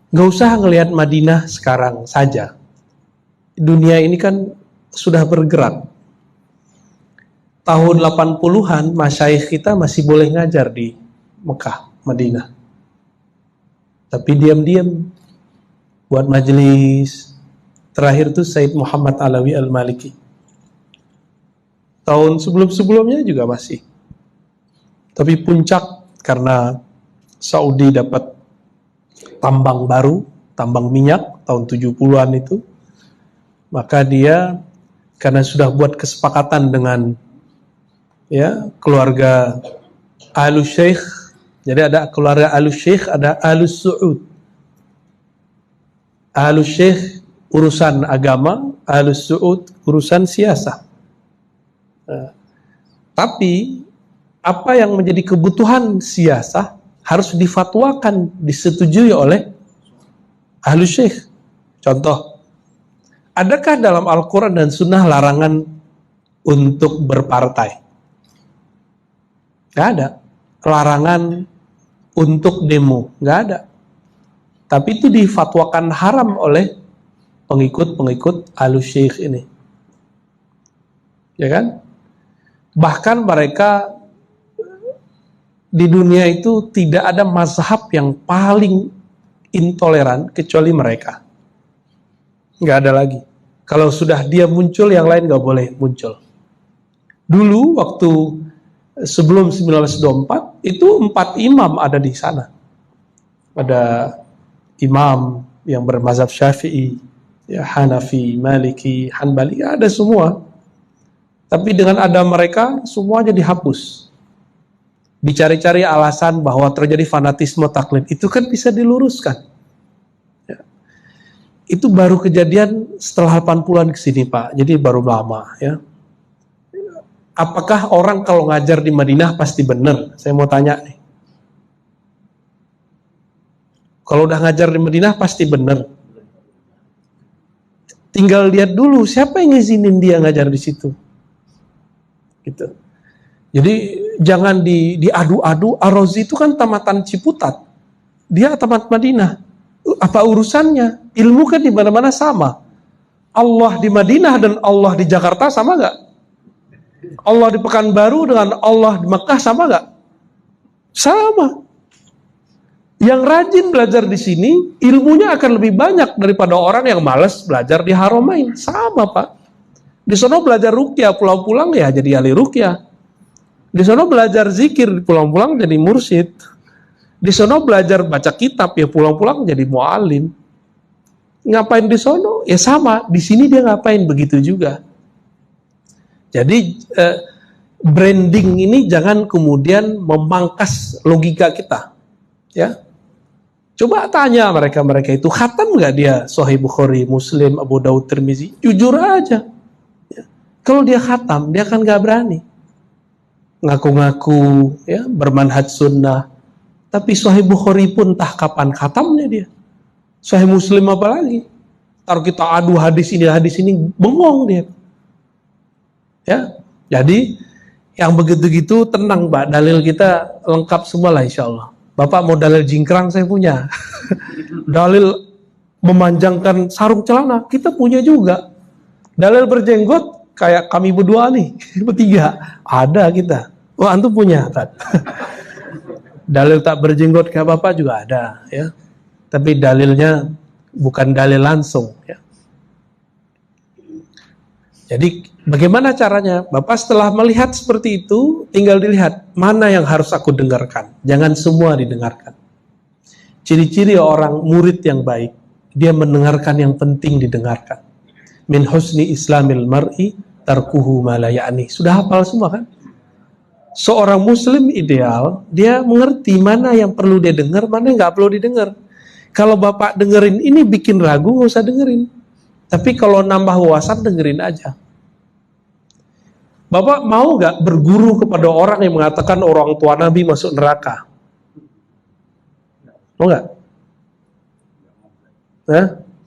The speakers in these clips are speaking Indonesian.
Nggak usah ngelihat Madinah sekarang saja. Dunia ini kan sudah bergerak. Tahun 80-an, masyayikh kita masih boleh ngajar di Mekah, Madinah. Tapi diam-diam buat majelis. Terakhir tuh Said Muhammad Alawi Al-Maliki. Tahun sebelum-sebelumnya juga masih. Tapi puncak karena Saudi dapat tambang baru, tambang minyak tahun 70-an itu. Maka dia karena sudah buat kesepakatan dengan keluarga Ahlus Syekh. Jadi ada keluarga Ahlus Syekh, ada Ahlus Su'ud. Ahlus Syekh urusan agama, Ahlus Su'ud urusan siasah. Tapi apa yang menjadi kebutuhan siasah harus difatwakan, disetujui oleh Ahlus Syekh. Contoh, adakah dalam Al-Quran dan Sunnah larangan untuk berpartai? Gak ada. Larangan untuk demo, gak ada. Tapi itu difatwakan haram oleh pengikut-pengikut Ahlus Syekh ini. Ya kan? Bahkan mereka di dunia itu tidak ada mazhab yang paling intoleran kecuali mereka. Nggak ada lagi. Kalau sudah dia muncul, yang lain nggak boleh muncul. Dulu waktu sebelum 1924 itu 4 imam ada di sana. Ada imam yang bermazhab Syafi'i, Hanafi, Maliki, Hanbali, ada semua. Tapi dengan ada mereka, semuanya dihapus. Dicari-cari alasan bahwa terjadi fanatisme taklid, itu kan bisa diluruskan. Itu baru kejadian setelah 80-an ke sini, Pak. Jadi baru lama, ya. Apakah orang kalau ngajar di Madinah pasti benar? Saya mau tanya nih. Kalau udah ngajar di Madinah pasti benar. Tinggal lihat dulu siapa yang ngizinin dia ngajar di situ. Gitu. Jadi jangan diadu-adu. Ar-Razi itu kan tamatan Ciputat. Dia tamat Madinah. Apa urusannya? Ilmu kan di mana-mana sama. Allah di Madinah dan Allah di Jakarta sama nggak? Allah di Pekanbaru dengan Allah di Mekah sama nggak? Sama. Yang rajin belajar di sini, ilmunya akan lebih banyak daripada orang yang malas belajar di Haramain. Sama, Pak. Di sana belajar ruqyah, pulang-pulang ya jadi ahli ruqyah. Di sana belajar zikir, pulang-pulang jadi mursyid. Di sana belajar baca kitab, ya pulang-pulang jadi mu'alim. Ngapain di sana? Ya sama, di sini dia ngapain, begitu juga. Jadi branding ini jangan kemudian memangkas logika kita. Ya. Coba tanya mereka itu, khatam nggak dia Sahih Bukhari, Muslim, Abu Daud, Tirmizi? Jujur aja. Ya. Kalau dia khatam, dia kan nggak berani. Ngaku-ngaku ya bermanhaj sunnah, tapi Sahih Bukhari pun entah kapan khatamnya dia. Sahih Muslim apalagi. Taruh kita adu hadis ini bengong dia. Ya, jadi yang begitu-gitu tenang, Pak. Dalil kita lengkap semua lah, insya Allah. Bapak mau dalil jingkrang, saya punya. Dalil memanjangkan sarung celana, kita punya juga. Dalil berjenggot, kayak kami berdua nih, bertiga, ada kita. Oh, antum punya, Tad. Dalil tak berjenggot kayak Bapak juga ada, ya. Tapi dalilnya bukan dalil langsung, ya. Jadi bagaimana caranya? Bapak setelah melihat seperti itu, tinggal dilihat mana yang harus aku dengarkan. Jangan semua didengarkan. Ciri-ciri orang murid yang baik, dia mendengarkan yang penting didengarkan. Min husni islamil mar'i tarkuhu ma la ya'ni. Sudah hafal semua kan? Seorang muslim ideal, dia mengerti mana yang perlu dia dengar, mana yang nggak perlu didengar. Kalau Bapak dengerin ini bikin ragu, nggak usah dengerin. Tapi kalau nambah wawasan, dengerin aja. Bapak mau gak berguru kepada orang yang mengatakan orang tua Nabi masuk neraka? Mau gak?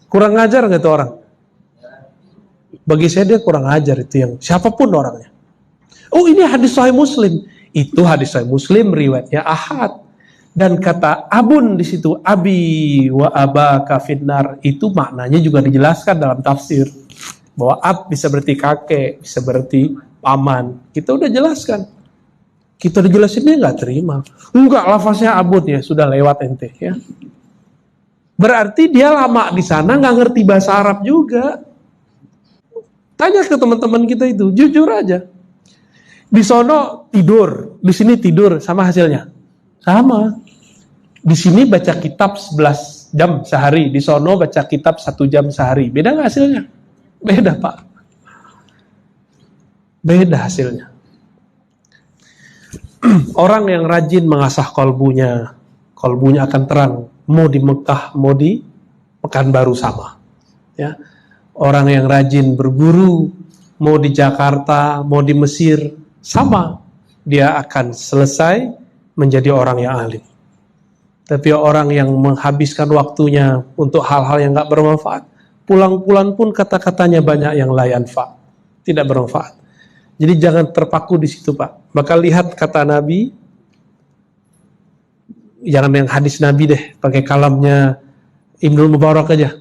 Kurang ngajar gak itu orang? Bagi saya dia kurang ajar itu, yang siapapun orangnya. Oh, ini hadis Sahih Muslim. Itu hadis Sahih Muslim riwayatnya ahad. Dan kata abun di situ, abi wa abaka finnar, itu maknanya juga dijelaskan dalam tafsir. Bahwa ab bisa berarti kakek, bisa berarti paman. Kita udah jelaskan. Kita udah jelasin, dia nggak terima. Enggak, lafaznya abun ya, sudah lewat ente ya. Berarti dia lama di sana nggak ngerti bahasa Arab juga. Tanya ke teman-teman kita itu, jujur aja. Di sono tidur, di sini tidur, sama hasilnya? Sama. Di sini baca kitab 11 jam sehari, di sono baca kitab 1 jam sehari. Beda nggak hasilnya? Beda, Pak. Beda hasilnya. Orang yang rajin mengasah kolbunya akan terang. Mau di Mekah, mau di Pekanbaru sama. Ya. Orang yang rajin berguru, mau di Jakarta, mau di Mesir, sama. Dia akan selesai menjadi orang yang alim. Tapi orang yang menghabiskan waktunya untuk hal-hal yang nggak bermanfaat, pulang-pulang pun kata-katanya banyak yang la yanfa, tidak bermanfaat. Jadi jangan terpaku di situ, Pak. Maka lihat kata Nabi, jangan yang hadis Nabi deh, pakai kalamnya Ibnul Mubarak aja.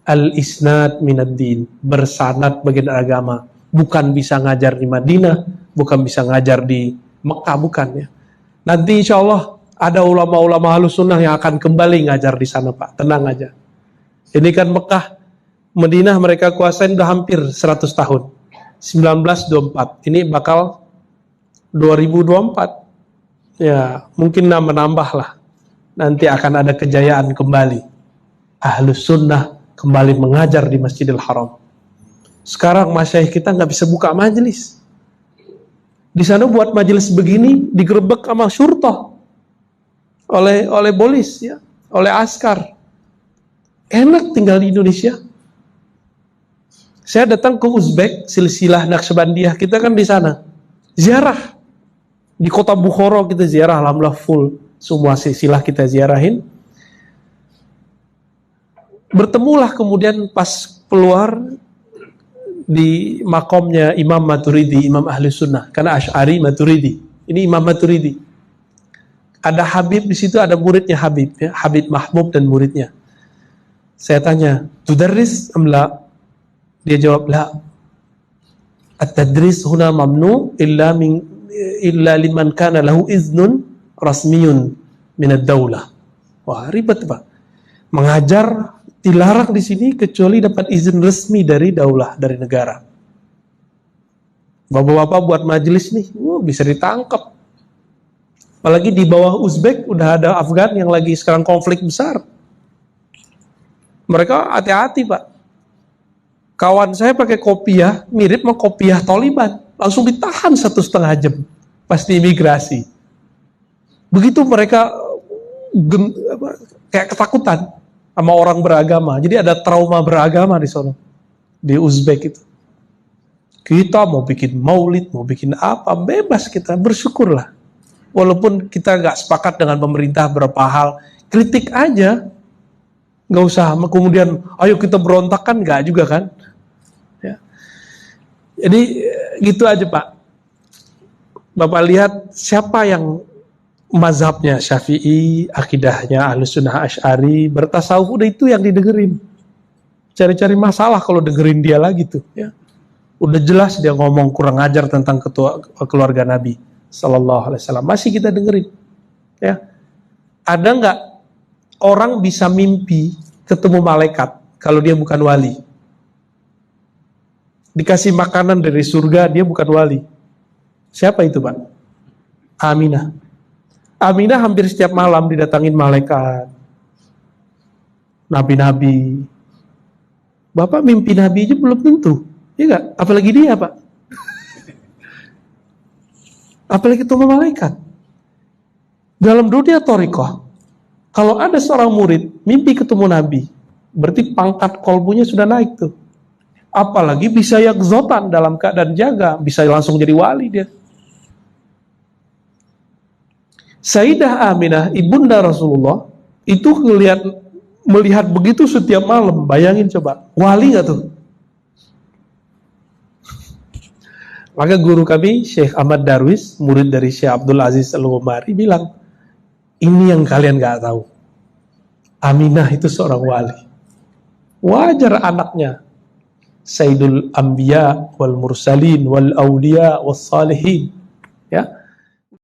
Al-isnad minad din, bersanad bagian agama. Bukan bisa ngajar di Madinah, bukan bisa ngajar di Mekah, bukan ya. Nanti insya Allah ada ulama-ulama Ahlus Sunnah yang akan kembali ngajar di sana, Pak. Tenang aja. Ini kan Mekah, Madinah mereka kuasain udah hampir 100 tahun. 1924. Ini bakal 2024. Ya, mungkin menambah lah. Nanti akan ada kejayaan kembali. Ahlus Sunnah kembali mengajar di Masjidil Haram. Sekarang masyayikh kita nggak bisa buka majelis. Di sana buat majelis begini digerebek sama syurtah. Oleh polis ya, oleh askar. Enak tinggal di Indonesia. Saya datang ke Uzbek, silsilah Naqsyabandiyah kita kan di sana. Ziarah di kota Bukhara, kita ziarah, alhamdulillah full semua silsilah kita ziarahin. Bertemulah kemudian pas keluar di makomnya Imam Maturidi, Imam Ahli Sunnah, karena Asy'ari Maturidi. Ini Imam Maturidi. Ada Habib di situ, ada muridnya Habib, ya, Habib Mahmud dan muridnya. Saya tanya, tudarris amla? Dia jawab, la. At-tadris huna mamnu illa liman kana lahu iznun rasmiyun min ad-daulah. Wah, ribet, Pak. Mengajar dilarang di sini kecuali dapat izin resmi dari daulah, dari negara. Bapak-bapak buat majelis nih, bisa ditangkap. Apalagi di bawah Uzbek udah ada Afgan yang lagi sekarang konflik besar. Mereka hati-hati, Pak. Kawan saya pakai kopiah, mirip sama kopiah Taliban. Langsung ditahan 1,5 jam pas di imigrasi. Begitu mereka kayak ketakutan sama orang beragama. Jadi ada trauma beragama di sana, di Uzbek itu. Kita mau bikin maulid, mau bikin apa, bebas kita, bersyukurlah. Walaupun kita nggak sepakat dengan pemerintah berapa hal, kritik aja, nggak usah kemudian ayo kita berontak, kan nggak juga kan. Ya. Jadi gitu aja, Pak. Bapak lihat siapa yang mazhabnya Syafi'i, akidahnya Ahlus Sunnah Asy'ari, bertasawuf, udah itu yang didengerin. Cari-cari masalah kalau dengerin dia lagi tuh, ya. Udah jelas dia ngomong kurang ajar tentang keluarga Nabi Sallallahu Alaihi Wasallam, masih kita dengerin, ya. Ada nggak orang bisa mimpi ketemu malaikat kalau dia bukan wali? Dikasih makanan dari surga, dia bukan wali. Siapa itu, Pak? Aminah. Aminah hampir setiap malam didatangin malaikat, nabi-nabi. Bapak mimpi nabi aja belum tentu, ya nggak? Apalagi dia, Pak. Apalagi ketemu malaikat. Dalam dunia thariqah, kalau ada seorang murid mimpi ketemu Nabi, berarti pangkat kolbunya sudah naik tuh. Apalagi bisa yakzotan dalam keadaan jaga, bisa langsung jadi wali dia. Sayyidah Aminah, ibunda Rasulullah, itu melihat begitu setiap malam. Bayangin coba, wali nggak tuh? Maka guru kami, Syekh Ahmad Darwis, murid dari Syekh Abdul Aziz Al-Ghumari, bilang, ini yang kalian gak tahu. Aminah itu seorang wali. Wajar anaknya Sayyidul Anbiya wal Mursalin wal Awliya wal Salihin. Ya,